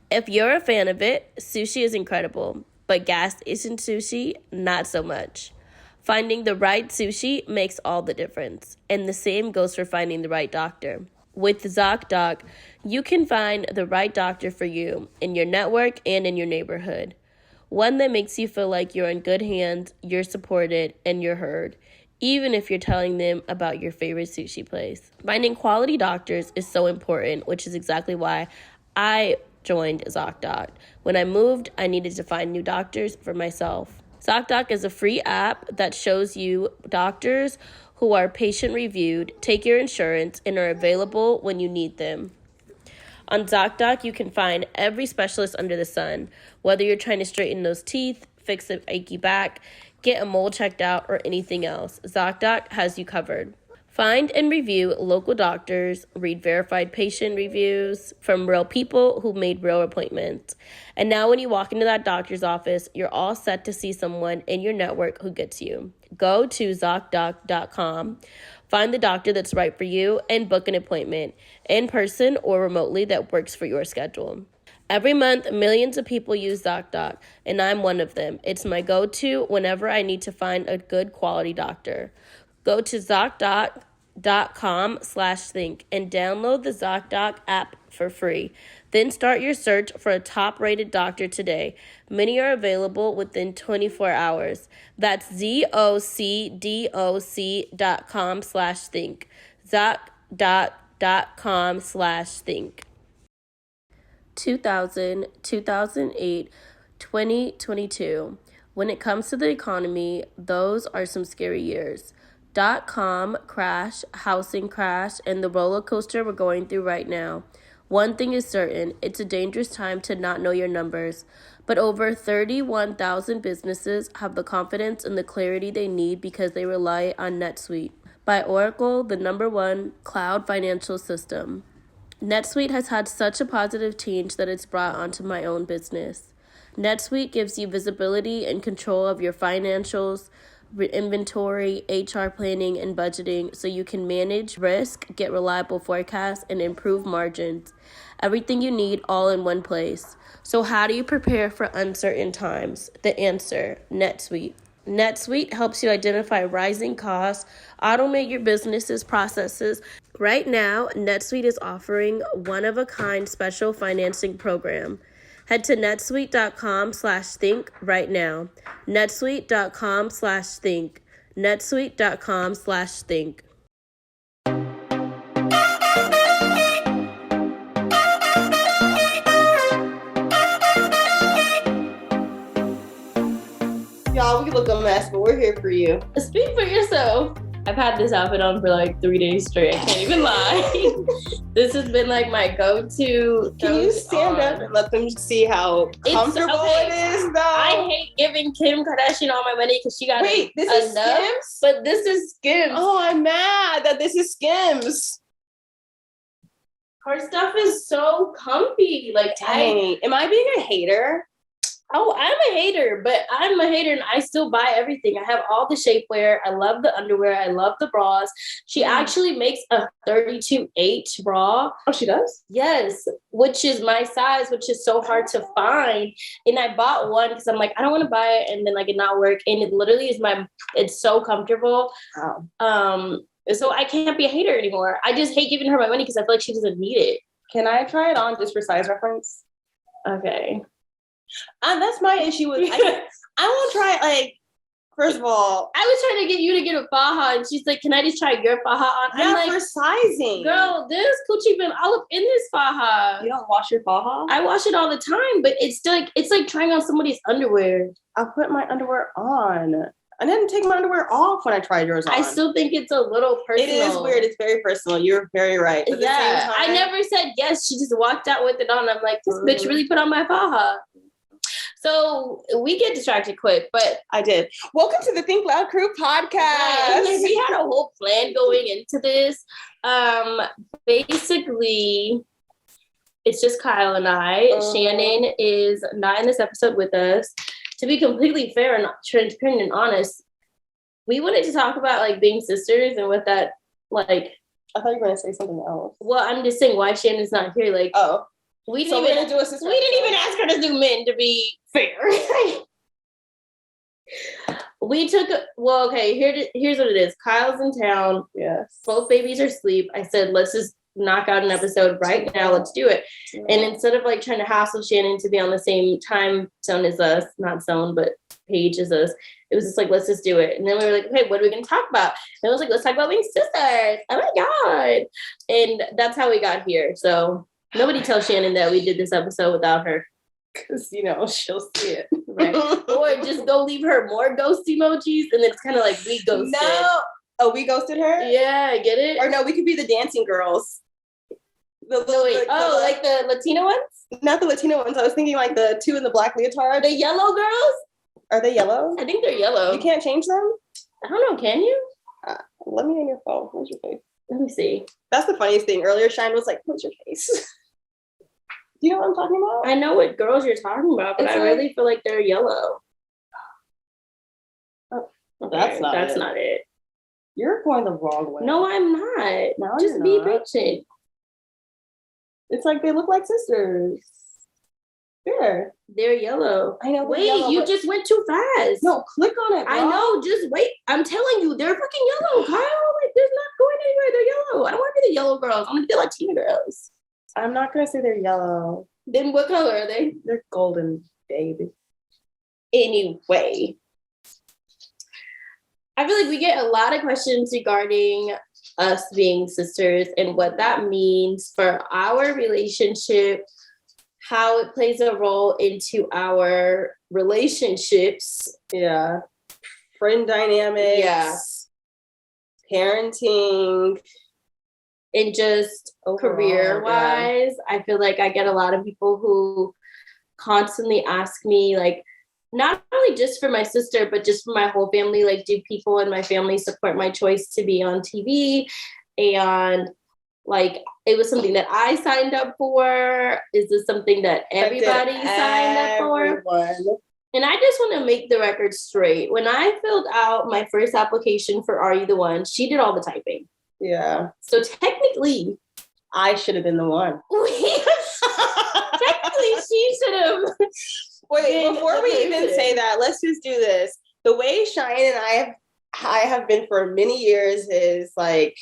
If you're a fan of it, sushi is incredible, but gas station sushi, not so much. Finding the right sushi makes all the difference, and the same goes for finding the right doctor. With ZocDoc, you can find the right doctor for you in your network and in your neighborhood. One that makes you feel like you're in good hands, you're supported, and you're heard, even if you're telling them about your favorite sushi place. Finding quality doctors is so important, which is exactly why I joined ZocDoc. When I moved, I needed to find new doctors for myself. ZocDoc is a free app that shows you doctors who are patient reviewed, take your insurance, and are available when you need them. On ZocDoc, you can find every specialist under the sun, whether you're trying to straighten those teeth, fix an achy back, get a mole checked out, or anything else. ZocDoc has you covered. Find and review local doctors, read verified patient reviews from real people who made real appointments. And now when you walk into that doctor's office, you're all set to see someone in your network who gets you. Go to ZocDoc.com, find the doctor that's right for you, and book an appointment, in person or remotely, that works for your schedule. Every month, millions of people use ZocDoc, and I'm one of them. It's my go-to whenever I need to find a good quality doctor. Go to ZocDoc.com/think and download the ZocDoc app for free. Then start your search for a top-rated doctor today. Many are available within 24 hours. That's ZocDoc.com/think. ZocDoc.com/think. 2000, 2008, 2022. When it comes to the economy, those are some scary years. .com crash, housing crash, and the roller coaster we're going through right now. One thing is certain, it's a dangerous time to not know your numbers, but over 31,000 businesses have the confidence and the clarity they need because they rely on NetSuite by Oracle, the #1 cloud financial system. NetSuite has had such a positive change that it's brought onto my own business. NetSuite gives you visibility and control of your financials, inventory, HR planning, and budgeting so you can manage risk, get reliable forecasts, and improve margins. Everything you need all in one place. So how do you prepare for uncertain times? The answer, NetSuite. NetSuite helps you identify rising costs, automate your business's processes. Right now, NetSuite is offering one-of-a-kind special financing program. Head to netsuite.com/think right now. netsuite.com/think. netsuite.com/think. Y'all, we look a mess, but we're here for you. Speak for yourself. I've had this outfit on for like 3 days straight. I can't even lie. This has been like my go-to. Can you stand up and let them see how comfortable it is, though? I hate giving Kim Kardashian all my money because she got Wait, this is Skims? But this is Skims. Oh, I'm mad that this is Skims. Her stuff is so comfy. Like, dang. Am I being a hater? Oh, I'm a hater, but I'm a hater and I still buy everything. I have all the shapewear. I love the underwear. I love the bras. She actually makes a 32H bra. Oh, she does? Yes, which is my size, which is so hard to find. And I bought one because I'm like, I don't want to buy it and then like it not work. And it literally is it's so comfortable. Wow. So I can't be a hater anymore. I just hate giving her my money because I feel like she doesn't need it. Can I try it on just for size reference? Okay. That's my issue with I won't try it. Like, first of all, I was trying to get you to get a faja, and she's like, "Can I just try your faja on?" I'm like, for sizing, girl. This coochie been all up in this faja. You don't wash your faja? I wash it all the time, but it's like trying on somebody's underwear. I'll put my underwear on. I didn't take my underwear off when I tried yours on. I still think it's a little personal. It is weird. It's very personal. You're very right. But yeah, at the same time, I never said yes. She just walked out with it on. I'm like, this bitch really put on my faja. So we get distracted quick, but I did. Welcome to the Think Loud Crew podcast. Right. We had a whole plan going into this. Basically, it's just Kyle and I. Shanan is not in this episode with us. To be completely fair and transparent and honest, we wanted to talk about like being sisters and what that like. I thought you were going to say something else. Well, I'm just saying why Shannon's not here. Like, We So we're gonna do a sister. We didn't even ask her to zoom in, to be fair. We took here's what it is. Kyle's in town. Yes. Both babies are asleep. I said, let's just knock out an episode right now. Let's do it. Yeah. And instead of like trying to hassle Shannon to be on the same time zone as us, not zone, but page as us, it was just like, let's just do it. And then we were like, okay, what are we going to talk about? And I was like, let's talk about being sisters. Oh my God. And that's how we got here. So nobody tell Shannon that we did this episode without her. Because, she'll see it. Right. Or just go leave her more ghost emojis. And then it's kind of like we ghosted. No. Oh, we ghosted her? Yeah, get it? Or no, we could be the dancing girls. Like the Latina ones? Not the Latina ones. I was thinking like the two in the black leotard. The yellow girls? Are they yellow? I think they're yellow. You can't change them? I don't know. Can you? Let me in your phone. Where's your face? Let me see. That's the funniest thing. Earlier, Shine was like, where's your face? Do you know what I'm talking about? I know what girls you're talking about, but I really feel like they're yellow. Oh, okay, that's not it. You're going the wrong way. No, I'm not. No, just be patient. It's like they look like sisters. There. They're yellow. I know. Wait, yellow, you just went too fast. No, click on it, bro. I know. Just wait. I'm telling you, they're fucking yellow, Kyle. Like, they're not going anywhere. They're yellow. I don't want to be the yellow girls. I want to be the Latina girls. I'm not going to say they're yellow. Then what color are they? They're golden, baby. Anyway. I feel like we get a lot of questions regarding us being sisters and what that means for our relationship, how it plays a role into our relationships. Yeah. Friend dynamics. Yeah. Parenting. And just career-wise, I feel like I get a lot of people who constantly ask me, like, not only just for my sister, but just for my whole family, like, do people in my family support my choice to be on TV? And, like, it was something that I signed up for. Is this something that everybody signed up for? And I just want to make the record straight. When I filled out my first application for Are You the One, she did all the typing. Yeah. So technically, I should have been the one. Technically, she should have. Wait, before we even say that, let's just do this. The way Cheyenne and I have been for many years is like,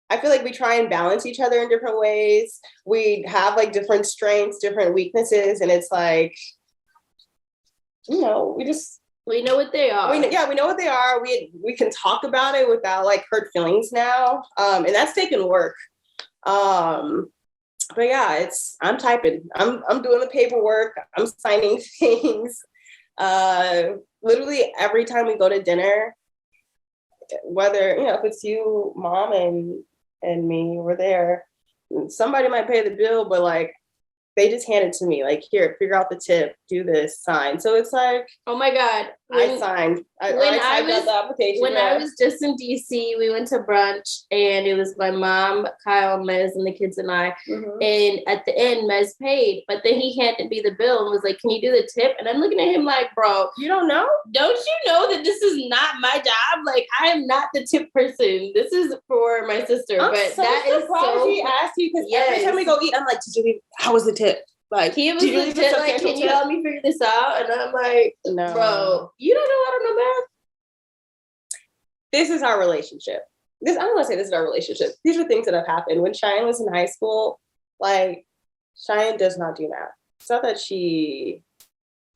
I feel like we try and balance each other in different ways. We have like different strengths, different weaknesses, and it's like, we know what they are. We know what they are. We can talk about it without like hurt feelings now. And that's taken work. But yeah, I'm typing. I'm doing the paperwork. I'm signing things. Literally every time we go to dinner, whether, if it's you, mom, and me, we're there. Somebody might pay the bill, but like, they just hand it to me, like, here, figure out the tip, do this, sign. So it's like, oh my God. I signed the application. When I was just in DC, we went to brunch and it was my mom, Kyle, Mez, and the kids and I. Mm-hmm. And at the end, Mez paid, but then he handed me the bill and was like, can you do the tip? And I'm looking at him like, bro, you don't know? Don't you know that this is not my job? Like, I am not the tip person. This is for my sister. I'm but so that is so he asked you, because every time we go eat, I'm like, how was the tip? Like, he was legit like, can you help me figure this out? And I'm like, no, bro, you don't know I don't know math. This is our relationship. I don't want to say this is our relationship. These are things that have happened. When Cheyenne was in high school, like, Cheyenne does not do math. It's not that she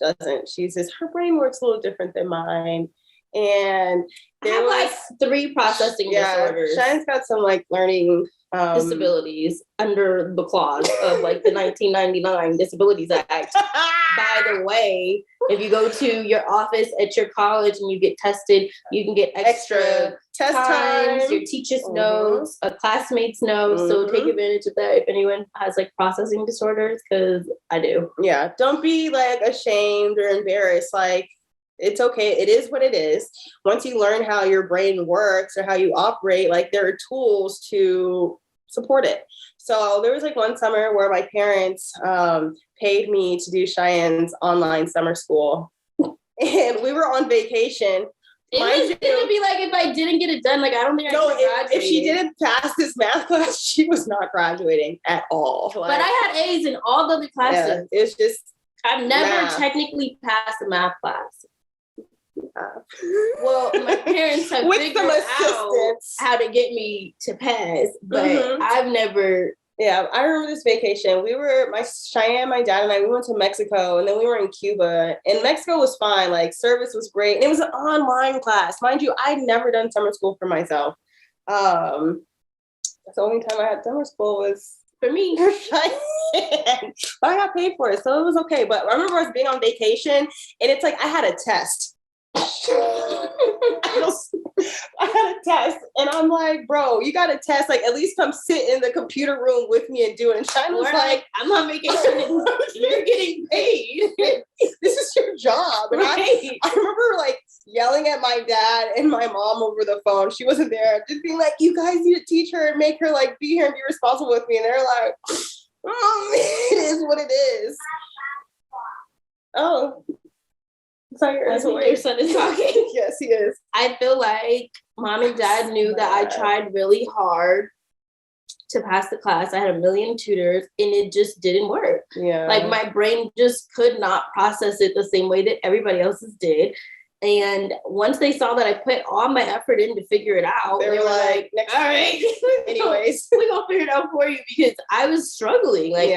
doesn't. She says her brain works a little different than mine. And I have like 3 processing disorders. Cheyenne's got some like learning disabilities under the clause of like the 1999 Disabilities Act. By the way, if you go to your office at your college and you get tested, you can get extra test times. Your teachers knows, a classmates knows. So take advantage of that if anyone has like processing disorders, because I do. Yeah, don't be like ashamed or embarrassed. Like, it's okay. It is what it is. Once you learn how your brain works or how you operate, like, there are tools to support it. So there was like one summer where my parents paid me to do Cheyenne's online summer school. And we were on vacation It would be like if I didn't get it done, like I don't think I could graduate. If she didn't pass this math class, she was not graduating at all. Like, but I had A's in all the other classes. Yeah, it's just I've never technically passed a math class. Well, my parents have figured out how to get me to pass, but I've never. Yeah, I remember this vacation. Cheyenne, my dad, and I, we went to Mexico, and then we were in Cuba. And Mexico was fine. Like, service was great. And it was an online class. Mind you, I'd never done summer school for myself. That's the only time I had summer school was for me. For Cheyenne. But I got paid for it, so it was okay. But I remember us being on vacation, and it's like I had a test. I had a test, and I'm like, bro, you got a test. Like, at least come sit in the computer room with me and do it. And Shanan was like, I'm on vacation. You're getting paid. This is your job. And right. I remember like yelling at my dad and my mom over the phone. She wasn't there. Just being like, you guys need to teach her and make her like be here and be responsible with me. And they're like, it is what it is. Oh. Sorry, your son is talking. Yes, he is. I feel like mom and dad knew that I tried really hard to pass the class. I had a million tutors and it just didn't work. Yeah. Like my brain just could not process it the same way that everybody else's did. And once they saw that I put all my effort in to figure it out, they were like, all right, anyways, we're going to figure it out for you because I was struggling. Like,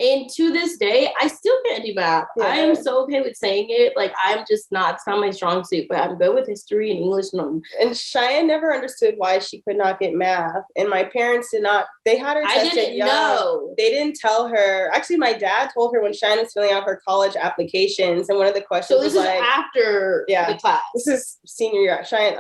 and to this day, I still can't do math. Yeah. I am so okay with saying it. Like, I'm just not, it's not my strong suit, but I'm good with history and English. And Cheyenne never understood why she could not get math. And my parents did not, they had her tested. I didn't know. They didn't tell her. Actually, my dad told her when Cheyenne was filling out her college applications. And one of the questions was like, after the class. This is senior year. Cheyenne,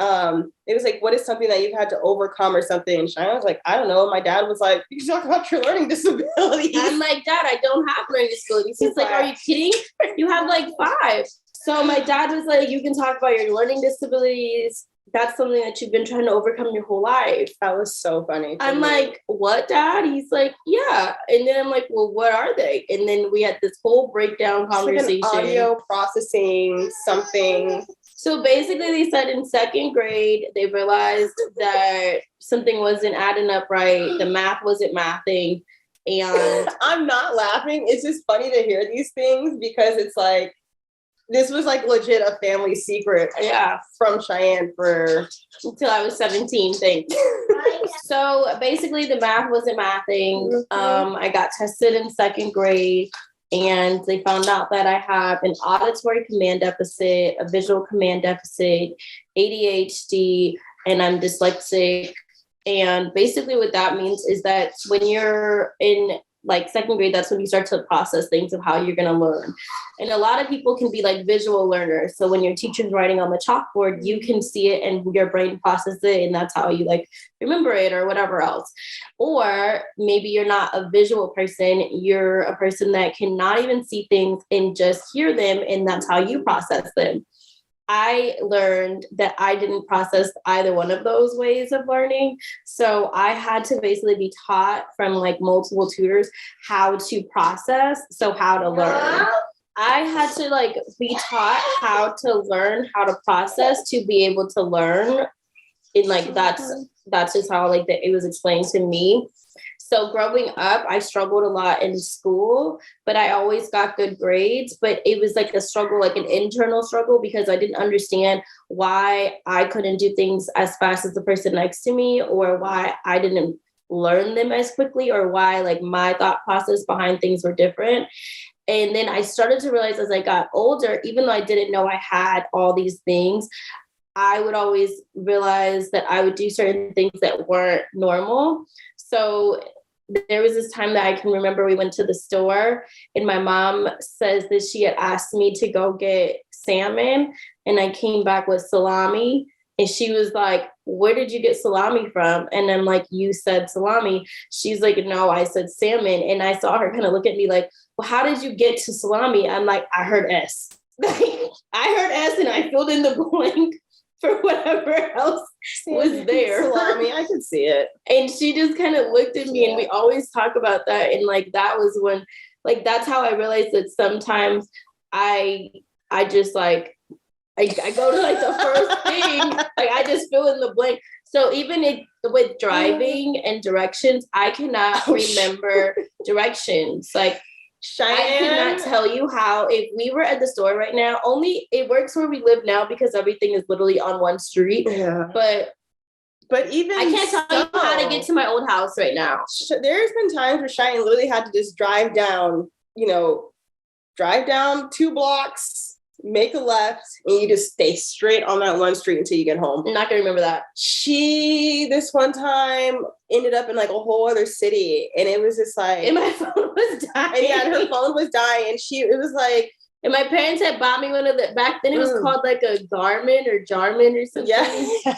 it was like, what is something that you've had to overcome or something? And Cheyenne was like, I don't know. My dad was like, you talk about your learning disabilities. I'm like, Dad, I don't have learning disabilities. He's like, are you kidding? You have like 5. So my dad was like, you can talk about your learning disabilities. That's something that you've been trying to overcome your whole life. That was so funny. I'm like, what, Dad? He's like, yeah. And then I'm like, well, what are they? And then we had this whole breakdown conversation. Like an audio processing something. So basically they said in 2nd grade, they realized that something wasn't adding up right. The math wasn't mathing. And I'm not laughing. It's just funny to hear these things because it's like, this was like legit a family secret. Yeah. From Cheyenne until I was 17, thanks. So basically the math wasn't mathing. I got tested in 2nd grade and they found out that I have an auditory command deficit, a visual command deficit, ADHD, and I'm dyslexic. And basically what that means is that when you're in like 2nd grade, that's when you start to process things of how you're going to learn. And a lot of people can be like visual learners. So when your teacher's writing on the chalkboard, you can see it and your brain processes it. And that's how you like remember it or whatever else. Or maybe you're not a visual person. You're a person that cannot even see things and just hear them. And that's how you process them. I learned that I didn't process either one of those ways of learning. So I had to basically be taught from like multiple tutors how to process. So how to learn. I had to like be taught how to learn, how to process to be able to learn. And like, that's just how like it was explained to me. So growing up, I struggled a lot in school, but I always got good grades. But it was like a struggle, like an internal struggle, because I didn't understand why I couldn't do things as fast as the person next to me, or why I didn't learn them as quickly, or why like my thought process behind things were different. And then I started to realize as I got older, even though I didn't know I had all these things, I would always realize that I would do certain things that weren't normal. So there was this time that I can remember we went to the store and my mom says that she had asked me to go get salmon and I came back with salami. And she was like, where did you get salami from? And I'm like, you said salami. She's like, no, I said salmon. And I saw her kind of look at me like, well, how did you get to salami? I'm like, I heard S. I heard S and I filled in the blank for whatever else was there. Salami, I could see it. And she just kind of looked at me and we always talk about that. And like, that was when, like, that's how I realized that sometimes I just like, I go to like the first thing, like I just fill in the blank. So even with driving and directions, I cannot remember directions. Like Cheyenne. I cannot tell you how, if we were at the store right now, only it works where we live now because everything is literally on one street. Yeah. But even I can't tell you how to get to my old house right now. There's been times where Cheyenne literally had to just drive down 2 blocks, make a left, and you just stay straight on that one street until you get home. I'm not gonna remember that. She, this one time, ended up in like a whole other city, and it was just like, and my phone was dying. And yeah, her phone was dying, and it was like, and my parents had bought me one of the, back then it was called like a Garmin or Jarman or something. Yeah.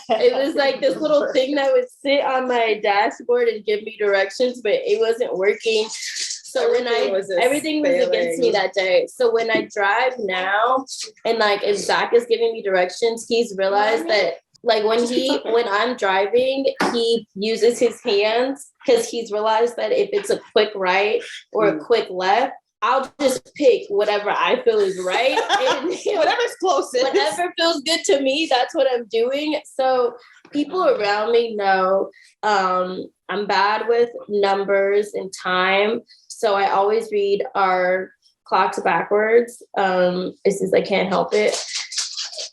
It was like this little thing that would sit on my dashboard and give me directions, but it wasn't working. So everything was against me that day. So when I drive now, and like if Zach is giving me directions, he's realized that like when I'm driving, he uses his hands because he's realized that if it's a quick right or a quick left, I'll just pick whatever I feel is right. And whatever's closest. Whatever feels good to me, that's what I'm doing. So people around me know I'm bad with numbers and time. So I always read our clocks backwards. It's just I can't help it.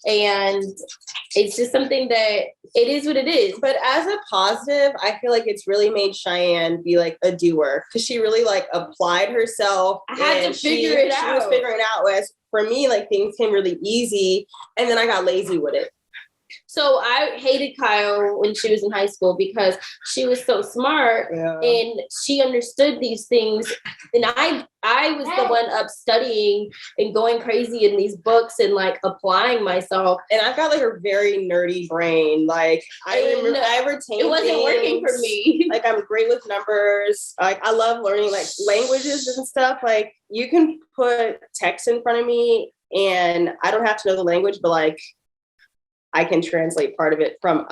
And it's just something that it is what it is. But as a positive, I feel like it's really made Cheyenne be like a doer because she really like applied herself. I had to figure it out. She was figuring it out. Whereas for me, like things came really easy, and then I got lazy with it. So I hated Kyle when she was in high school because she was so smart and she understood these things. And I was the one up studying and going crazy in these books and like applying myself. And I've got like a very nerdy brain. Like I retain it wasn't working for me. Like I'm great with numbers. Like I love learning like languages and stuff. Like you can put text in front of me and I don't have to know the language, but like I can translate part of it from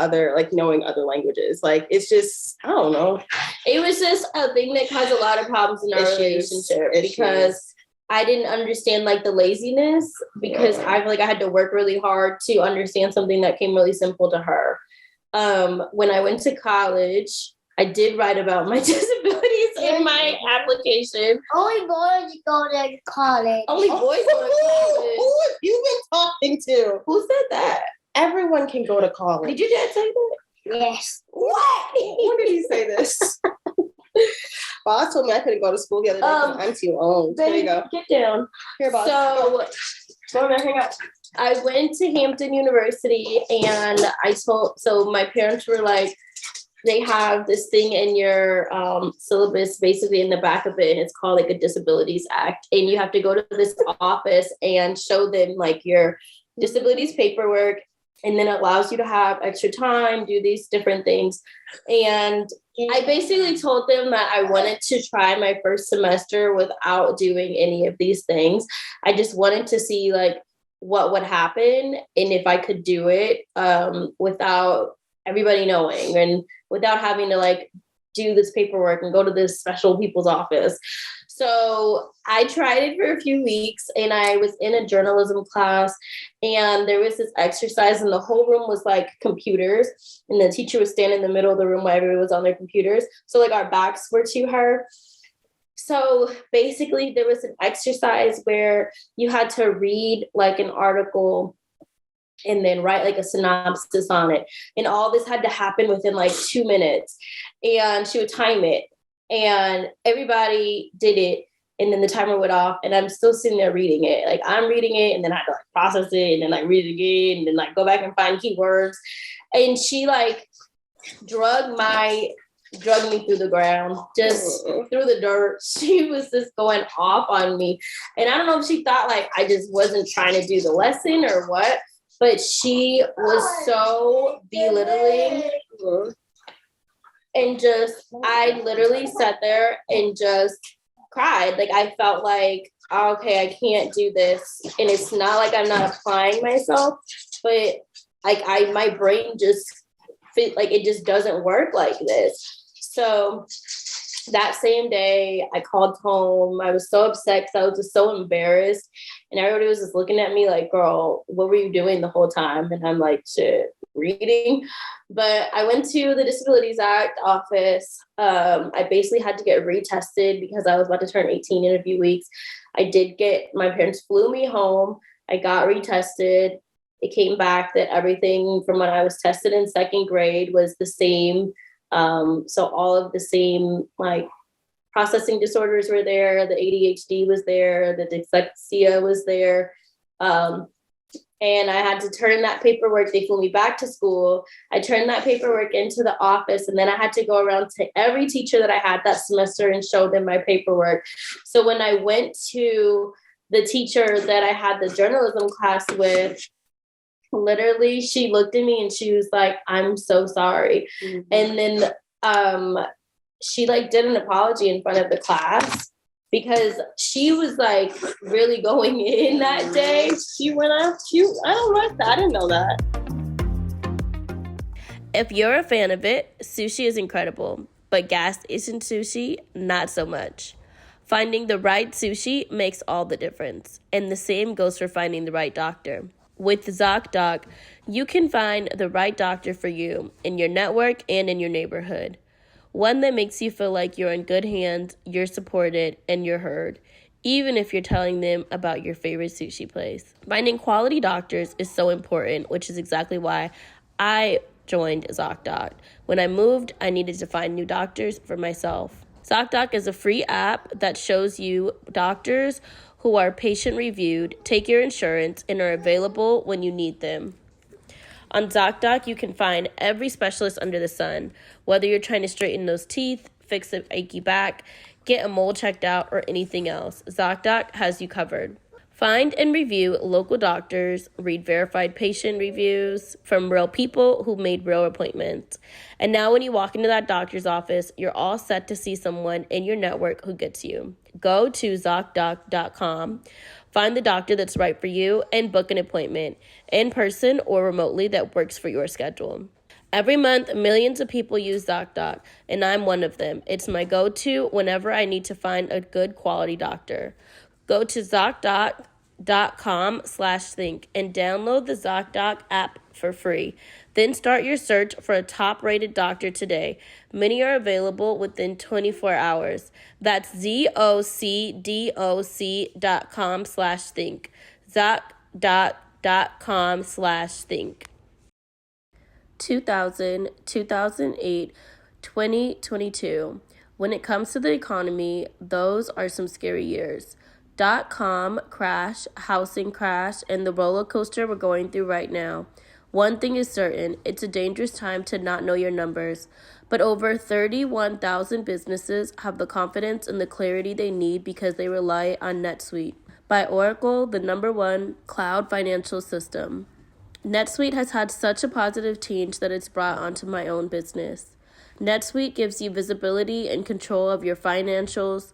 knowing other languages. Like, it's just, I don't know. It was just a thing that caused a lot of problems in our relationship because I didn't understand like the laziness because I feel like I had to work really hard to understand something that came really simple to her. When I went to college, I did write about my disabilities in my application. Only boys go to college. Only boys go to college. Who have you been talking to? Who said that? Everyone can go to college. Did your dad say that? Yes. What? When did he say this? Boss told me I couldn't go to school the other day because I'm too old. There you go. Get down. Here, boss. So, hang up. I went to Hampton University and so my parents were like, they have this thing in your syllabus, basically in the back of it, and it's called like a Disabilities Act. And you have to go to this office and show them like your disabilities paperwork, and then it allows you to have extra time, do these different things. And I basically told them that I wanted to try my first semester without doing any of these things. I just wanted to see like what would happen and if I could do it without everybody knowing and without having to like do this paperwork and go to this special people's office. So I tried it for a few weeks and I was in a journalism class and there was this exercise and the whole room was like computers and the teacher was standing in the middle of the room while everyone was on their computers. So like our backs were to her. So basically there was an exercise where you had to read like an article and then write like a synopsis on it. And all this had to happen within like 2 minutes. And she would time it. And everybody did it. And then the timer went off. And I'm still sitting there reading it. Like I'm reading it and then I had to like process it and then like read it again and then like go back and find keywords. And she like drug me through the ground, just through the dirt. She was just going off on me. And I don't know if she thought like I just wasn't trying to do the lesson or what. But she was so belittling and I literally sat there and just cried. Like I felt like, okay, I can't do this. And it's not like I'm not applying myself, but like my brain just it just doesn't work like this. So that same day, I called home. I was so upset because I was just so embarrassed. And everybody was just looking at me like, girl, what were you doing the whole time? And I'm like, shit, reading. But I went to the Disabilities Act office. I basically had to get retested because I was about to turn 18 in a few weeks. My parents flew me home. I got retested. It came back that everything from when I was tested in second grade was the same. So all of the same like processing disorders were there. The ADHD was there. The dyslexia was there. And I had to turn that paperwork. They flew me back to school. I turned that paperwork into the office, and then I had to go around to every teacher that I had that semester and show them my paperwork. So when I went to the teacher that I had the journalism class with, literally she looked at me and she was like, I'm so sorry. Mm-hmm. And then she like did an apology in front of the class because she was like really going in that day. She went out. I don't like that. I didn't know that. If you're a fan of it, sushi is incredible, but gas station sushi, not so much. Finding the right sushi makes all the difference, and the same goes for finding the right doctor. With ZocDoc, you can find the right doctor for you in your network and in your neighborhood. One that makes you feel like you're in good hands, you're supported, and you're heard, even if you're telling them about your favorite sushi place. Finding quality doctors is so important, which is exactly why I joined ZocDoc. When I moved, I needed to find new doctors for myself. ZocDoc is a free app that shows you doctors who are patient-reviewed, take your insurance, and are available when you need them. On ZocDoc, you can find every specialist under the sun, whether you're trying to straighten those teeth, fix an achy back, get a mole checked out, or anything else. ZocDoc has you covered. Find and review local doctors, read verified patient reviews from real people who made real appointments. And now when you walk into that doctor's office, you're all set to see someone in your network who gets you. Go to ZocDoc.com, find the doctor that's right for you, and book an appointment, in person or remotely, that works for your schedule. Every month, millions of people use ZocDoc, and I'm one of them. It's my go-to whenever I need to find a good quality doctor. Go to ZocDoc.com/think and download the ZocDoc app for free. Then start your search for a top-rated doctor today. Many are available within 24 hours. That's ZocDoc.com/think. ZocDoc.com/think. 2000, 2008, 2022. When it comes to the economy, those are some scary years. .com crash, housing crash, and the roller coaster we're going through right now. One thing is certain, it's a dangerous time to not know your numbers, but over 31,000 businesses have the confidence and the clarity they need because they rely on NetSuite by Oracle, the #1 cloud financial system. NetSuite has had such a positive change that it's brought onto my own business. NetSuite gives you visibility and control of your financials,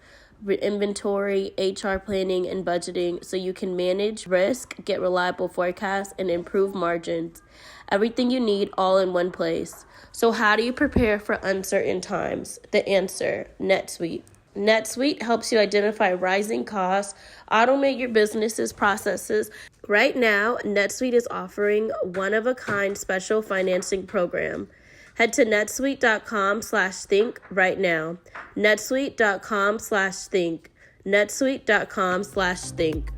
inventory, HR planning, and budgeting so you can manage risk, get reliable forecasts, and improve margins. Everything you need all in one place. So how do you prepare for uncertain times? The answer, NetSuite. NetSuite helps you identify rising costs, automate your business's processes. Right now, NetSuite is offering one-of-a-kind special financing program. Head to netsuite.com/think right now. netsuite.com/think. netsuite.com/think.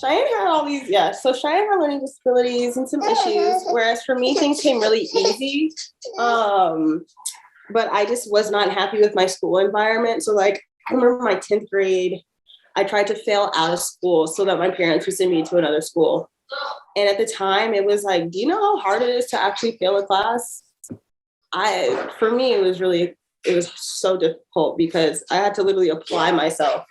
Cheyenne had all these, so Cheyenne had learning disabilities and some issues, whereas for me, things came really easy. But I just was not happy with my school environment. So like, I remember my 10th grade, I tried to fail out of school so that my parents would send me to another school. And at the time it was like, do you know how hard it is to actually fail a class? For me, it was so difficult because I had to literally apply myself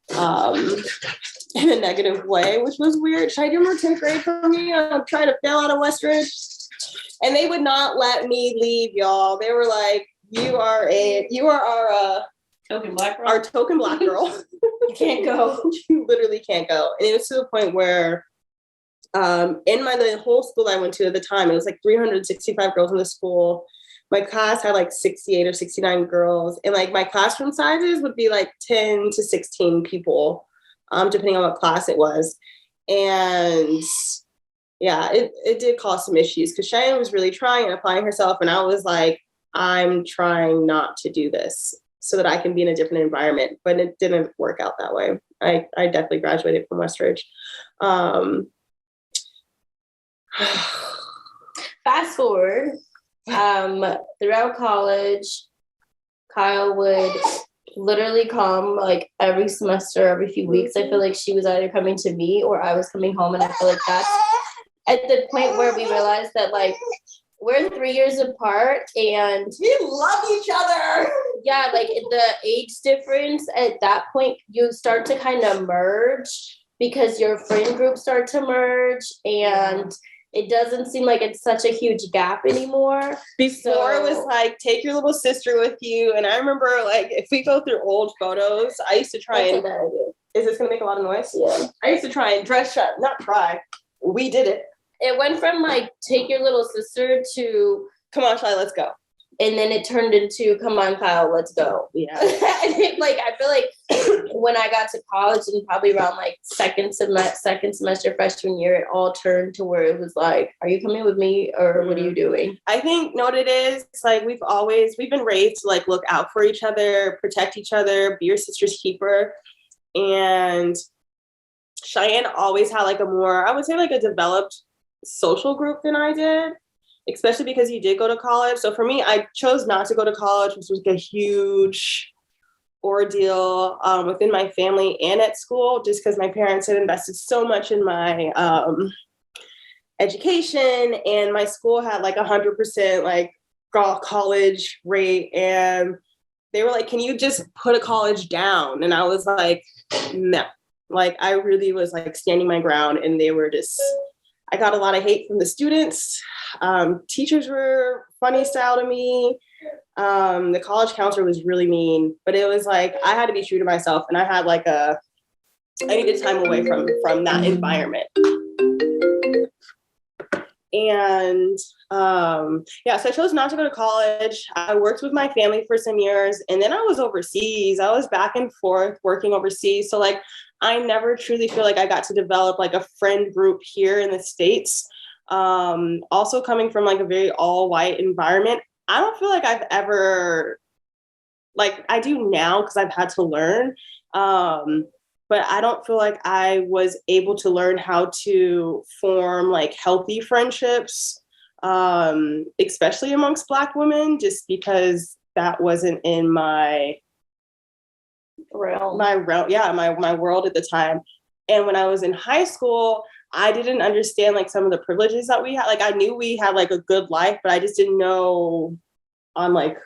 in a negative way, which was weird. Should I do more 10th grade for me? I'm trying to fail out of Westridge. And they would not let me leave, y'all. They were like, you are our token black girl. Our token black girl. You can't go. You literally can't go. And it was to the point where in the whole school I went to at the time, it was like 365 girls in the school. my class had like 68 or 69 girls, and like my classroom sizes would be like 10 to 16 people, depending on what class it was. And yeah, it did cause some issues because Cheyenne was really trying and applying herself, and I was like, I'm trying not to do this so that I can be in a different environment, but it didn't work out that way. I definitely graduated from Westridge. Fast forward, throughout college, Kyle would literally come like every semester, every few weeks. I feel like she was either coming to me or I was coming home, and I feel like that's at the point where we realized that like we're 3 years apart and we love each other. Yeah, like the age difference at that point, you start to kind of merge because your friend groups start to merge, and it doesn't seem like it's such a huge gap anymore. Before it was like, take your little sister with you. And I remember like, if we go through old photos, I used to try and, is this going to make a lot of noise? Yeah. I used to try and not try. We did it. It went from like, take your little sister to, come on, Shy, let's go. And then it turned into, come on, Kyle, let's go. Yeah. Like, I feel like when I got to college and probably around like second semester, freshman year, it all turned to where it was like, are you coming with me or what are you doing? I think, what it is, it's like we've been raised to like look out for each other, protect each other, be your sister's keeper. And Cheyenne always had like a more, I would say like a developed social group than I did, especially because you did go to college. So for me, I chose not to go to college, which was like a huge ordeal within my family and at school, just because my parents had invested so much in my education, and my school had like 100% like college rate, and they were like, can you just put a college down? And I was like, no. Like, I really was like standing my ground, and they were just, I got a lot of hate from the students. Teachers were funny style to me. The college counselor was really mean, but it was like, I had to be true to myself, and I had like I needed time away from that environment. And so I chose not to go to college. I worked with my family for some years, and then I was overseas. I was back and forth working overseas. So like, I never truly feel like I got to develop like a friend group here in the States. Also coming from like a very all white environment, I don't feel like I've ever, like I do now because I've had to learn. But I don't feel like I was able to learn how to form like healthy friendships, especially amongst Black women, just because that wasn't in my world at the time. And when I was in high school, I didn't understand like some of the privileges that we had. Like, I knew we had like a good life, but I just didn't know on like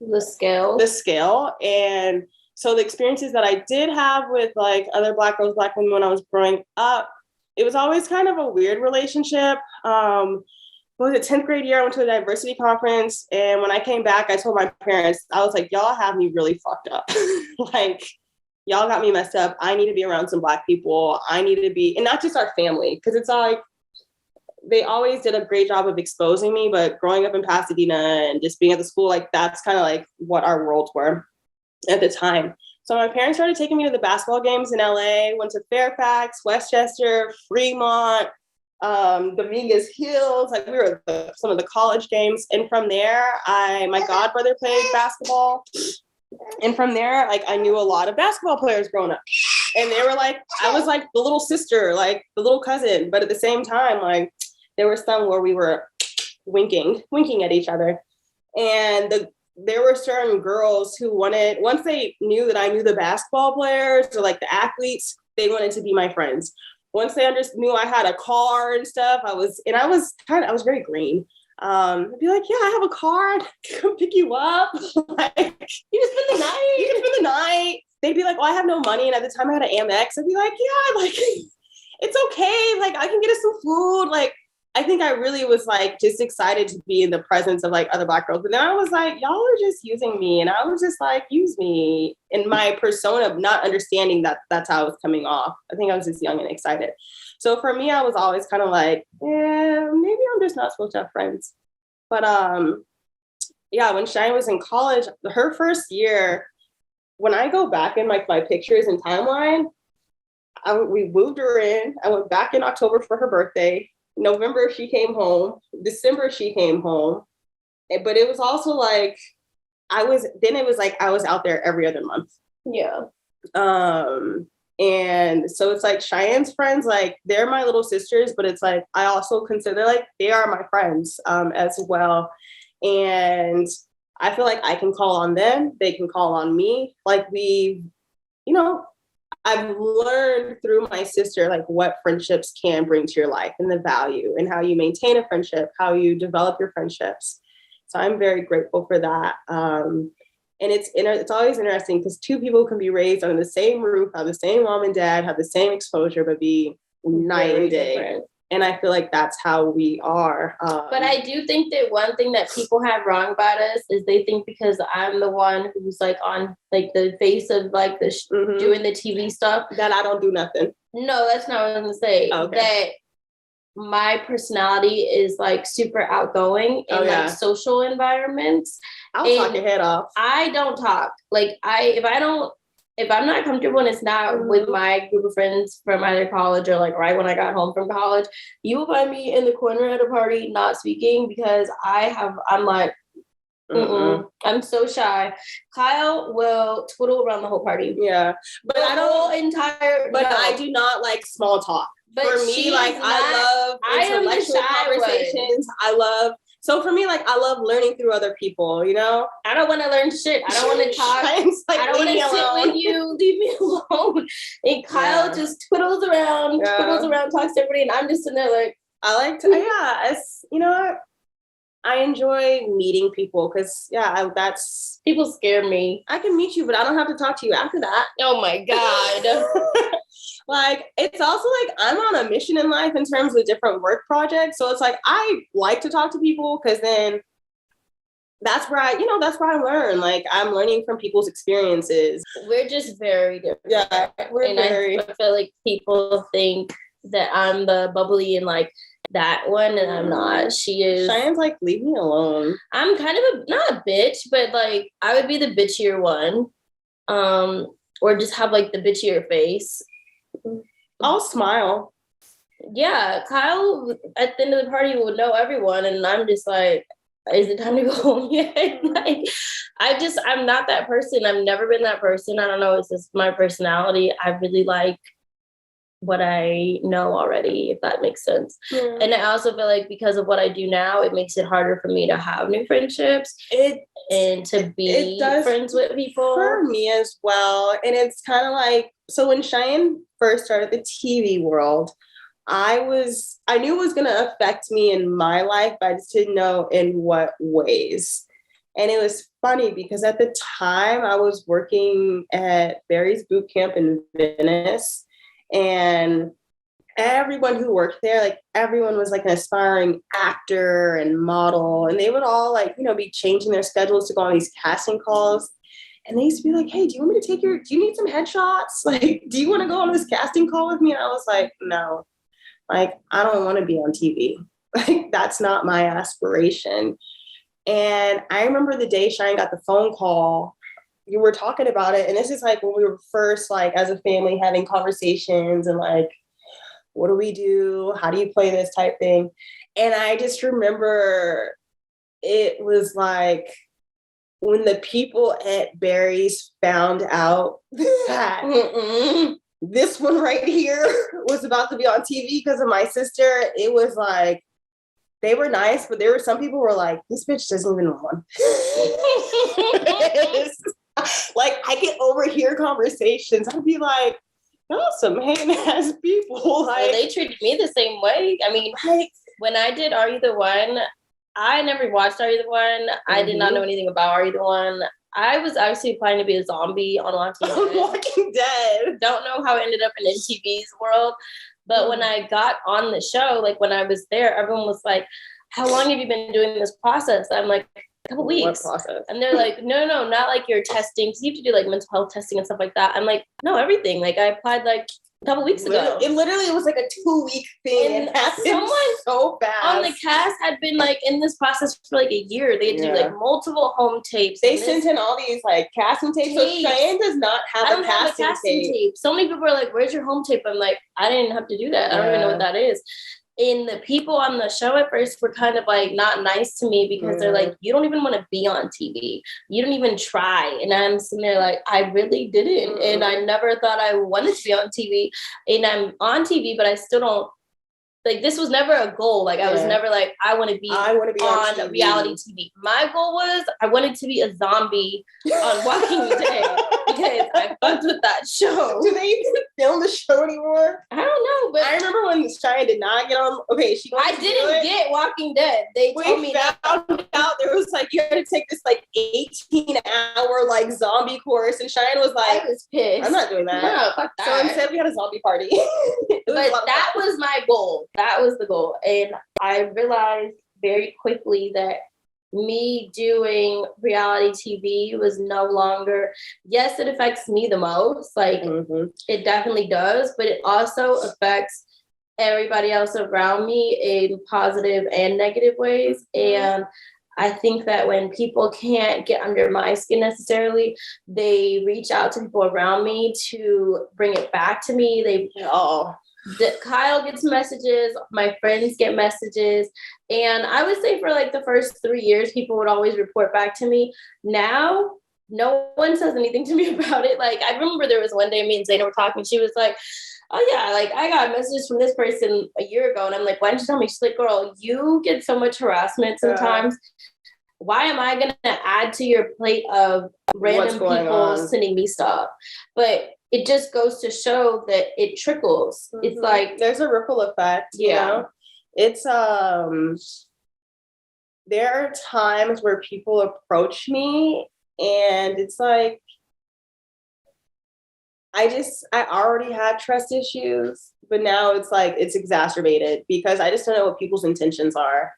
the scale. And so the experiences that I did have with like other Black girls, Black women when I was growing up, it was always kind of a weird relationship. Was it 10th grade year? I went to a diversity conference, and when I came back, I told my parents, I was like, y'all have me really fucked up. Like, y'all got me messed up. I need to be around some Black people. I need to be, and not just our family, because it's like, they always did a great job of exposing me, but growing up in Pasadena and just being at the school, like that's kind of like what our worlds were at the time. So my parents started taking me to the basketball games in LA, went to Fairfax, Westchester, Fremont, Dominguez Hills, like we were at some of the college games. And from there, my godbrother played basketball. And from there, like I knew a lot of basketball players growing up. And they were like, I was like the little sister, like the little cousin. But at the same time, like there were some where we were winking at each other. And there were certain girls who wanted, once they knew that I knew the basketball players or like the athletes, they wanted to be my friends. Once they knew I had a car and stuff, I was very green. I'd be like, yeah, I have a car, come pick you up. Like, you can spend the night. They'd be like, well, I have no money. And at the time I had an Amex. I'd be like, yeah, like, it's okay. Like, I can get us some food. Like, I think I really was like just excited to be in the presence of like other Black girls. But then I was like, y'all are just using me. And I was just like, use me in my persona, not understanding that that's how I was coming off. I think I was just young and excited. So for me, I was always kind of like, maybe I'm just not supposed to have friends. But yeah, when Cheyenne was in college, her first year, when I go back in my pictures and timeline, we moved her in. I went back in October for her birthday. November, she came home. December, she came home. But it was also like, I was out there every other month. Yeah. And so it's like Cheyenne's friends, like they're my little sisters, but it's like, I also consider like they are my friends as well. And I feel like I can call on them. They can call on me. Like I've learned through my sister, like what friendships can bring to your life and the value and how you maintain a friendship, how you develop your friendships. So I'm very grateful for that. And it's always interesting because two people can be raised under the same roof, have the same mom and dad, have the same exposure, but be night and day. Different. And I feel like that's how we are. But I do think that one thing that people have wrong about us is they think because I'm the one who's like on like the face of like the doing the TV stuff that I don't do nothing. No, that's not what I was gonna say. Okay. That my personality is like super outgoing in like social environments. I'll talk your head off. I don't talk. Like if I'm not comfortable and it's not with my group of friends from either college or like right when I got home from college, you will find me in the corner at a party not speaking because I'm like, I'm so shy. Kyle will twiddle around the whole party. Yeah. But I do not like small talk. But for me, like I love intellectual conversations. So for me, like, I love learning through other people, you know? I don't want to learn shit. I don't want to talk. Like, I don't want to sit with you. Leave me alone. And Kyle just twiddles around, talks to everybody. And I'm just sitting there like, I like to, you know what? I enjoy meeting people because, that's... People scare me. I can meet you, but I don't have to talk to you after that. Oh, my God. Like, it's also like I'm on a mission in life in terms of different work projects. So it's like, I like to talk to people because then that's where I learn. Like, I'm learning from people's experiences. We're just very different. Yeah, I feel like people think that I'm the bubbly and like that one, and I'm not. She is. Cheyenne's like, leave me alone. I'm kind of not a bitch, but like I would be the bitchier one, or just have like the bitchier face. I'll smile. Yeah, Kyle at the end of the party will know everyone, and I'm just like, is it time to go home yet? Like, I'm not that person. I've never been that person. I don't know. It's just my personality. I really like what I know already, if that makes sense. Yeah. And I also feel like because of what I do now, it makes it harder for me to have new friendships and to be friends with people. For me as well. And it's kind of like, so when Cheyenne first started the TV world, I knew it was going to affect me in my life, but I just didn't know in what ways. And it was funny because at the time I was working at Barry's boot camp in Venice. And everyone who worked there, like everyone was like an aspiring actor and model. And they would all like, be changing their schedules to go on these casting calls. And they used to be like, hey, do you want me to do you need some headshots? Like, do you want to go on this casting call with me? And I was like, no, like, I don't want to be on TV. Like, that's not my aspiration. And I remember the day Cheyenne got the phone call, you were talking about it. And this is like when we were first, like, as a family having conversations and like, what do we do? How do you play this type thing? And I just remember it was like when the people at Barry's found out that this one right here was about to be on TV because of my sister, it was like, they were nice, but there were some people who were like, this bitch doesn't even want. Like, I could overhear conversations. I'd be like, y'all some hating-ass people. Like, well, they treated me the same way. I mean, when I did Are You the One, I never watched Are You the One. I did not know anything about Are You the One. I was actually applying to be a zombie on Walking Dead. Don't know how it ended up in MTV's world. But when I got on the show, like when I was there, everyone was like, how long have you been doing this process? I'm like, a couple weeks. What process? And they're like, no, not like your testing. Because you have to do like mental health testing and stuff like that. I'm like, no, everything. Like I applied like a couple weeks ago. It literally was like a 2-week thing. And it happened someone so fast. on the cast had been like in this process for like a year. They had to do like multiple home tapes. They sent in all these like casting tapes. So Cheyenne does not have a casting tape. So many people are like, "Where's your home tape?" I'm like, I didn't have to do that. I don't even know what that is. And the people on the show at first were kind of like not nice to me because they're like, you don't even want to be on TV. You don't even try. And I'm sitting there like, I really didn't. And I never thought I wanted to be on TV. And I'm on TV, but I still don't. Like, this was never a goal. Like, I was never like, I want to be on reality TV. My goal was I wanted to be a zombie on Walking Dead because I fucked with that show. Do they even film the show anymore? I don't know, but I remember when Cheyenne did not get on. Okay, I didn't get Walking Dead. They told me found out there was like you had to take this like 18-hour like zombie course, and Cheyenne was like, I was pissed. I'm not doing that. No, fuck that. So instead, we had a zombie party. But that was my goal. That was the goal. And I realized very quickly that me doing reality TV was no longer, yes, it affects me the most. Like, it definitely does. But it also affects everybody else around me in positive and negative ways. And I think that when people can't get under my skin necessarily, they reach out to people around me to bring it back to me. Kyle gets messages, my friends get messages, and I would say for like the first 3 years, people would always report back to me. Now, no one says anything to me about it. Like, I remember there was one day me and Zaina were talking, she was like, oh yeah, like I got messages from this person a year ago, and I'm like, why didn't you tell me? She's like, girl, you get so much harassment sometimes. Why am I gonna add to your plate of random people sending me stuff? But it just goes to show that it trickles. It's like there's a ripple effect. You know? It's there are times where people approach me and it's like I already had trust issues, but now it's like it's exacerbated because I just don't know what people's intentions are.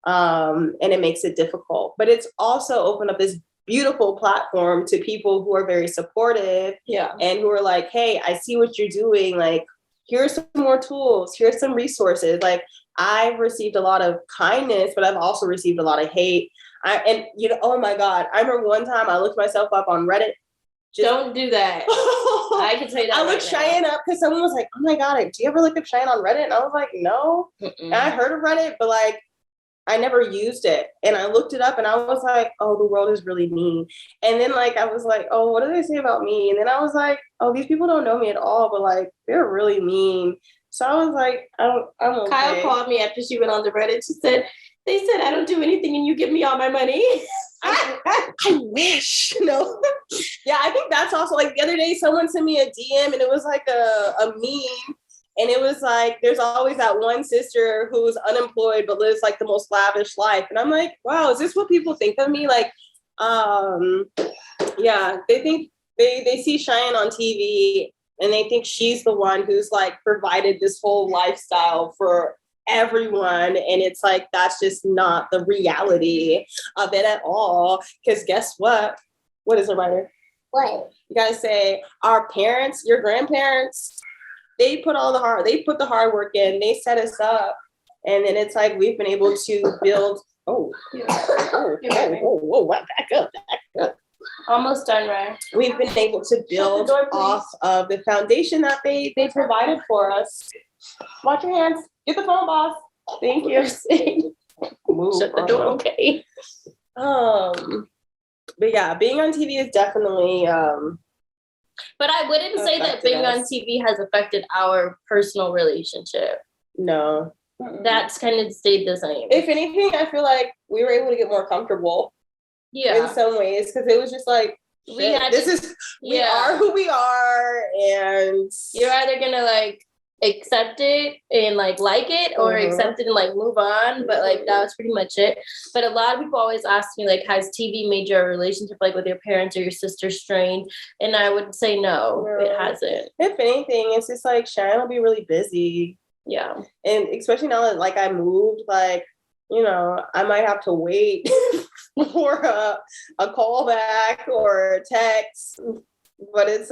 And it makes it difficult. But it's also opened up this beautiful platform to people who are very supportive and who are like, hey, I see what you're doing. Like, here's some more tools. Here's some resources. Like, I've received a lot of kindness, but I've also received a lot of hate. Oh my God. I remember one time I looked myself up on Reddit. Don't do that. I can tell you that. I looked Cheyenne up because someone was like, oh my God, do you ever look up Cheyenne on Reddit? And I was like, no. And I heard of Reddit, but like, I never used it. And I looked it up and I was like, oh, the world is really mean. And then like, I was like, oh, what do they say about me? And then I was like, oh, these people don't know me at all, but like, they're really mean. So I was like, I'm okay. Kyle called me after she went on the Reddit. She said, they said, I don't do anything and you give me all my money. I wish. No. Yeah, I think that's also like the other day, someone sent me a DM and it was like a meme. And it was like, there's always that one sister who's unemployed, but lives like the most lavish life. And I'm like, wow, is this what people think of me? Like, yeah, they think they see Cheyenne on TV and they think she's the one who's like provided this whole lifestyle for everyone. And it's like, that's just not the reality of it at all. Because guess what? What is a writer? What? You gotta say, our parents, your grandparents, they put the hard work in, they set us up. And then it's like, we've been able to build, back up. Almost done, right? We've been able to build off of the foundation that they provided for us. Watch your hands. Get the phone, boss. Thank you. Shut the door, okay. But yeah, being on TV is definitely but I wouldn't say that being on TV has affected our personal relationship. No. That's kind of stayed the same. If anything, I feel like we were able to get more comfortable. Yeah. In some ways, because it was just like, we are who we are, and you're either gonna like accept it and like it or accept it and like move on, but like that was pretty much it. But a lot of people always ask me like, has TV made your relationship like with your parents or your sister strained? And I would say no, it hasn't. If anything, it's just like Shanan will be really busy. Yeah. And especially now that like I moved, like, you know, I might have to wait for a call back or a text, but it's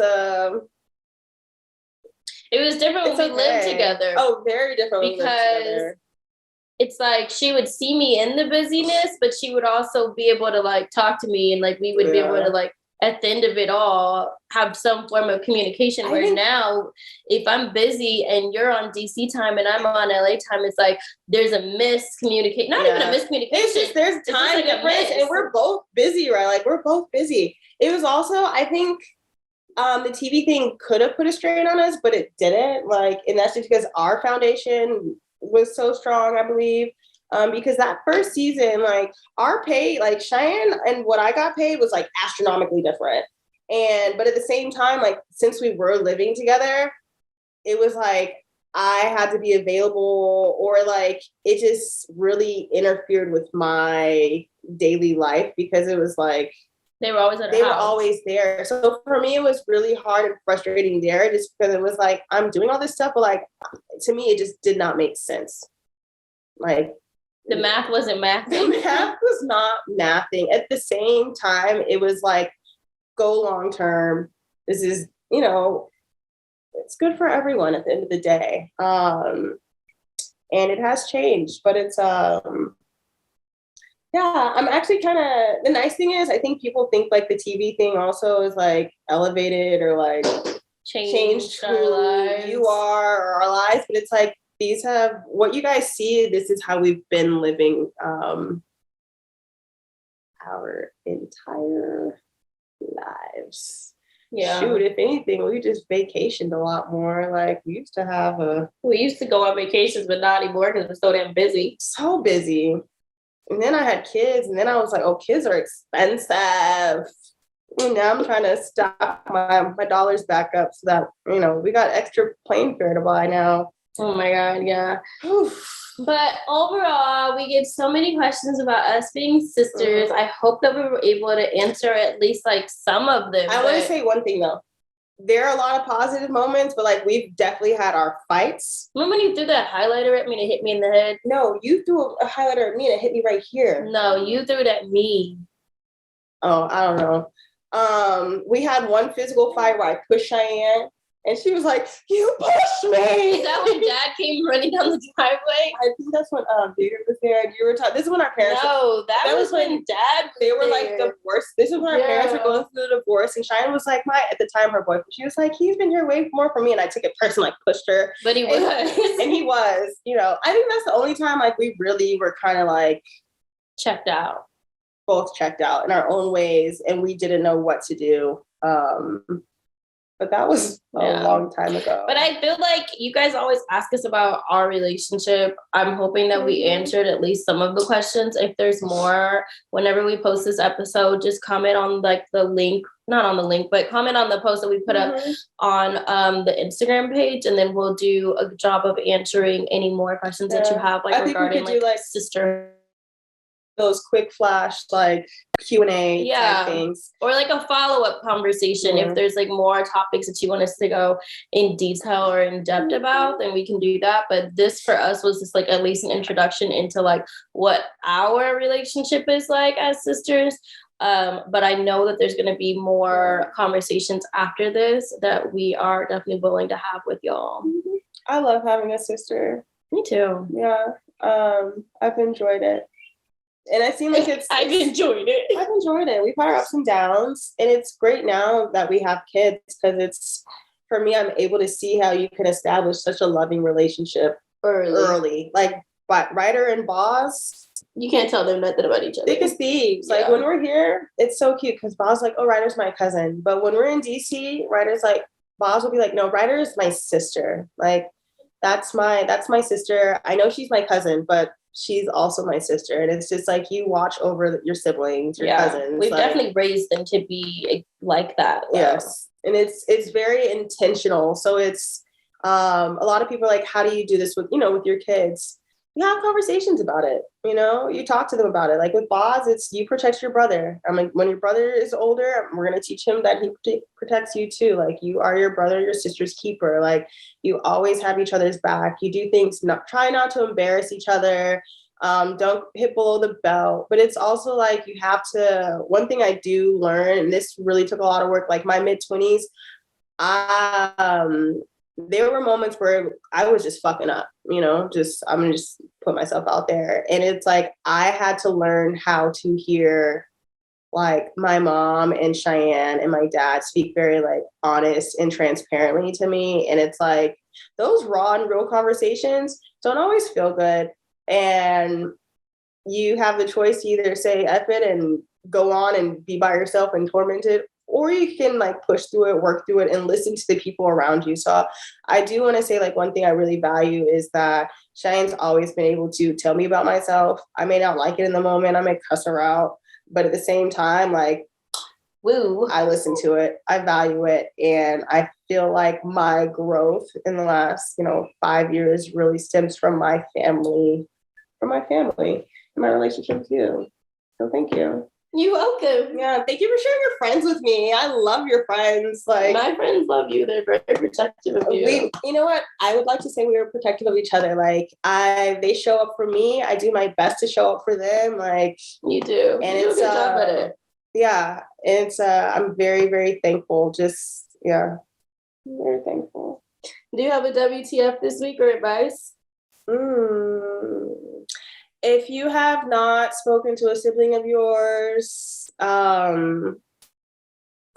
It was different when we lived together. Oh, very different when we lived together. It's like she would see me in the busyness, but she would also be able to like talk to me, and like we would be able to like at the end of it all have some form of communication. Where now, if I'm busy and you're on DC time and I'm on LA time, it's like there's a miscommunication. Not even a miscommunication. It's just there's time difference, and we're both busy, right? Like we're both busy. It was also, I think, the TV thing could have put a strain on us, but it didn't. Like, and that's just because our foundation was so strong, I believe. Because that first season, like our pay, like Cheyenne and what I got paid was like astronomically different. But at the same time, like since we were living together, it was like I had to be available, or like it just really interfered with my daily life because it was like they were always were always there. So for me, it was really hard and frustrating there, just because it was like I'm doing all this stuff, but like to me, it just did not make sense. Like the math wasn't mathing. The math was not mathing. At the same time, it was like go long term. This is, it's good for everyone at the end of the day. And it has changed, but it's I'm actually kind of, the nice thing is I think people think like the TV thing also is like elevated or like changed who you are or our lives, but it's like these have what you guys see, this is how we've been living our entire lives. Yeah. Shoot, if anything, we just vacationed a lot more. Like we used to go on vacations, but not anymore because we're so damn busy. So busy. And then I had kids, and then I was like, oh, kids are expensive. And now I'm trying to stock my dollars back up so that, we got extra plane fare to buy now. Oh my God, yeah. But overall, we get so many questions about us being sisters. I hope that we were able to answer at least like some of them. I want to say one thing though. There are a lot of positive moments, but like we've definitely had our fights. Remember when you threw that highlighter at me and it hit me in the head? No, you threw a highlighter at me and it hit me right here. No, you threw it at me. Oh, I don't know. We had one physical fight where I pushed Cheyenne. And she was like, you pushed me. Is that when Dad came running down the driveway? I think that's when David was there and you were talking. This is when our parents that was when Dad they were like divorced. This is when our parents were going through the divorce, and Cheyenne was like at the time her boyfriend. She was like, he's been here way more for me, and I took it personally, like pushed her. But he was. And he was, I think that's the only time like we really were kind of like checked out. Both checked out in our own ways, and we didn't know what to do. But that was a long time ago. But I feel like you guys always ask us about our relationship. I'm hoping that we answered at least some of the questions. If there's more, whenever we post this episode, just comment on like the link, not on the link, but comment on the post that we put up on the Instagram page, and then we'll do a job of answering any more questions that you have, like regarding like sister. Those quick flash like Q&A type things, or like a follow-up conversation. If there's like more topics that you want us to go in detail or in depth about, then we can do that. But this for us was just like at least an introduction into like what our relationship is like as sisters. But I know that there's going to be more conversations after this that we are definitely willing to have with y'all. I love having a sister. Me too. Yeah. I've enjoyed it. And I seem like I've enjoyed it. I've enjoyed it. We've had our ups and downs, and it's great now that we have kids, because it's, for me, I'm able to see how you can establish such a loving relationship early. Like, but Ryder and Boz, you can't tell them nothing about each other. Thick as thieves. Like when we're here, it's so cute because Boz like, oh, Ryder's my cousin. But when we're in DC, Ryder's like, Boz will be like, no, Ryder is my sister. Like, that's my sister. I know she's my cousin, but she's also my sister. And it's just like you watch over your siblings, your cousins. We've definitely raised them to be like that. Yes. And it's very intentional. So it's a lot of people are like, how do you do this with your kids? You have conversations about it. You talk to them about it. Like with Boz, it's you protect your brother. I mean, when your brother is older, we're going to teach him that he protects you too. Like you are your brother, your sister's keeper. Like you always have each other's back. You do things, try not to embarrass each other. Don't hit below the belt. But it's also like you have to, one thing I do learn, and this really took a lot of work, like my mid-20s, there were moments where I was just fucking up, I'm gonna just put myself out there. And it's like, I had to learn how to hear like my mom and Cheyenne and my dad speak very like honest and transparently to me. And it's like, those raw and real conversations don't always feel good. And you have the choice to either say F it and go on and be by yourself and tormented, or you can like push through it, work through it, and listen to the people around you. So I do want to say like one thing I really value is that Cheyenne's always been able to tell me about myself. I may not like it in the moment. I may cuss her out, but at the same time, like, woo, I listen to it. I value it. And I feel like my growth in the last, 5 years really stems from my family, and my relationship with you. So thank you. You're welcome. Yeah, thank you for sharing your friends with me. I love your friends. Like, my friends love you. They're very protective of you. You know what? I would like to say we are protective of each other. Like, they show up for me. I do my best to show up for them. Like, you do. And you it's do a good job at it. Yeah, it's I'm very, very thankful. Just I'm very thankful. Do you have a WTF this week or advice? If you have not spoken to a sibling of yours, call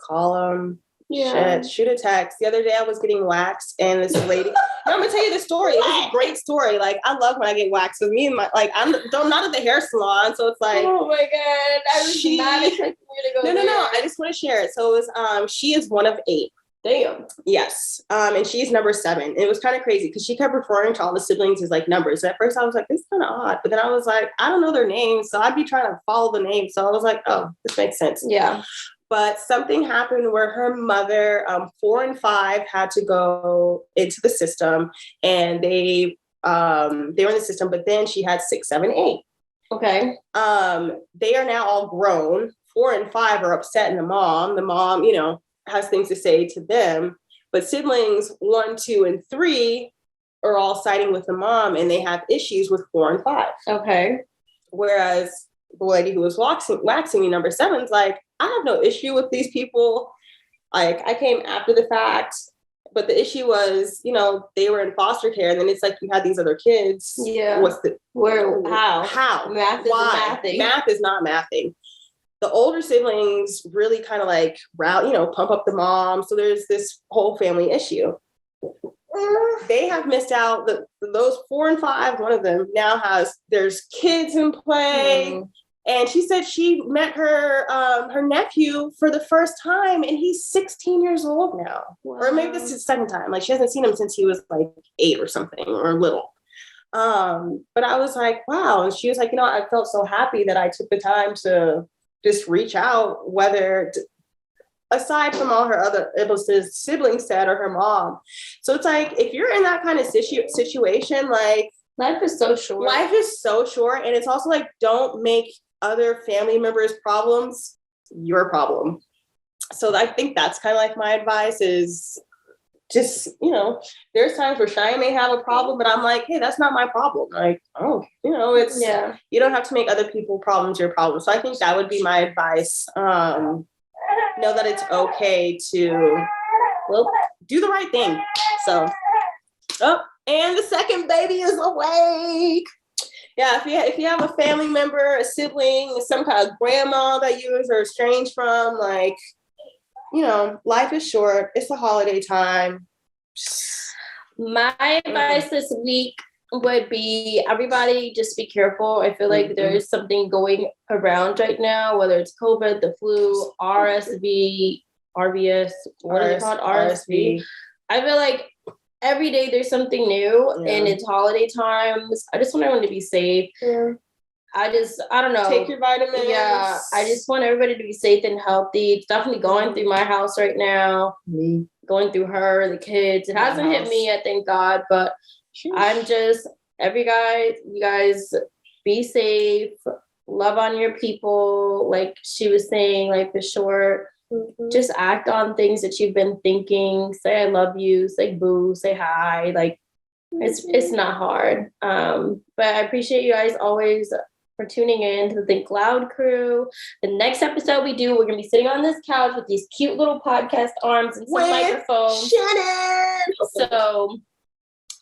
them. Yeah. Shoot a text. The other day I was getting waxed and this lady, I'm gonna tell you the story. It was a great story. Like, I love when I get waxed with me and my, like, I'm not at the hair salon. So it's like, oh my God. I was not expecting you to go No. I just want to share it. So it was, she is one of 8. Damn. Yes. And she's number 7. It was kind of crazy because she kept referring to all the siblings as like numbers. So at first I was like, this is kind of odd. But then I was like, I don't know their names. So I'd be trying to follow the name. So I was like, oh, this makes sense. Yeah. But something happened where her mother, 4 and 5, had to go into the system, and they were in the system. But then she had 6, 7, 8. Okay. They are now all grown. 4 and 5 are upsetting the mom. The mom, has things to say to them, but siblings 1, 2, and 3 are all siding with the mom, and they have issues with 4 and 5. Okay. Whereas the lady who was waxing me, number 7's like, I have no issue with these people. Like, I came after the fact, but the issue was, they were in foster care, and then it's like you had these other kids. Yeah. How? Math is mathing. Math is not mathing. The older siblings really kind of like pump up the mom. So there's this whole family issue. They have missed out. Those 4 and 5, one of them now there's kids in play. And she said she met her nephew for the first time, and he's 16 years old now. Wow. Or maybe this is the second time. Like, she hasn't seen him since he was like 8 or something, or little. But I was like, wow. And she was like, I felt so happy that I took the time to just reach out, aside from all her other siblings said, or her mom. So it's like, if you're in that kind of situation, like, life is so short. And it's also like, don't make other family members' problems your problem. So I think that's kind of like my advice is just, there's times where Cheyenne may have a problem, but I'm like, hey, that's not my problem. Like, it's, you don't have to make other people's problems your problem. So I think that would be my advice. Know that it's okay to, do the right thing. So, and the second baby is awake. Yeah, if you have a family member, a sibling, some kind of grandma that you are estranged from, like, life is short. It's the holiday time. My advice this week would be, everybody just be careful. I feel like there is something going around right now, whether it's COVID, the flu, RSV, RVS, what is it called? RSV. I feel like every day there's something new, and it's holiday times. I just want everyone to be safe. Yeah. I don't know. Take your vitamins. Yeah. I just want everybody to be safe and healthy. It's definitely going through my house right now. Going through her, the kids. It hasn't hit me yet, thank God. But I'm just, you guys be safe. Love on your people. Like she was saying, life is short. Just act on things that you've been thinking. Say I love you. Say boo. Say hi. Like it's not hard. But I appreciate you guys always for tuning in to the Think Loud crew. The next episode we're going to be sitting on this couch with these cute little podcast arms and some microphones. Shanan! So So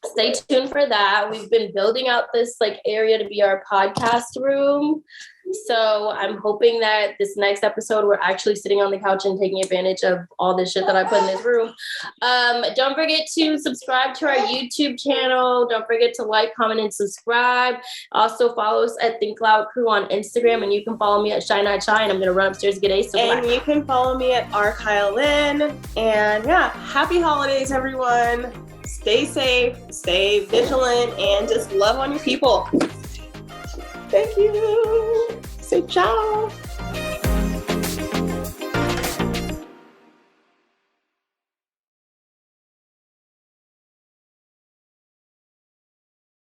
stay tuned for that. We've been building out this like area to be our podcast room. So I'm hoping that this next episode, we're actually sitting on the couch and taking advantage of all the shit that I put in this room. Don't forget to subscribe to our YouTube channel. Don't forget to like, comment, and subscribe. Also follow us at Think Loud Crew on Instagram, and you can follow me at Shine and I'm going to run upstairs to get Ace. And you can follow me at RKyleLynn. And yeah, happy holidays, everyone. Stay safe, stay vigilant, and just love on your people. Thank you. Say ciao.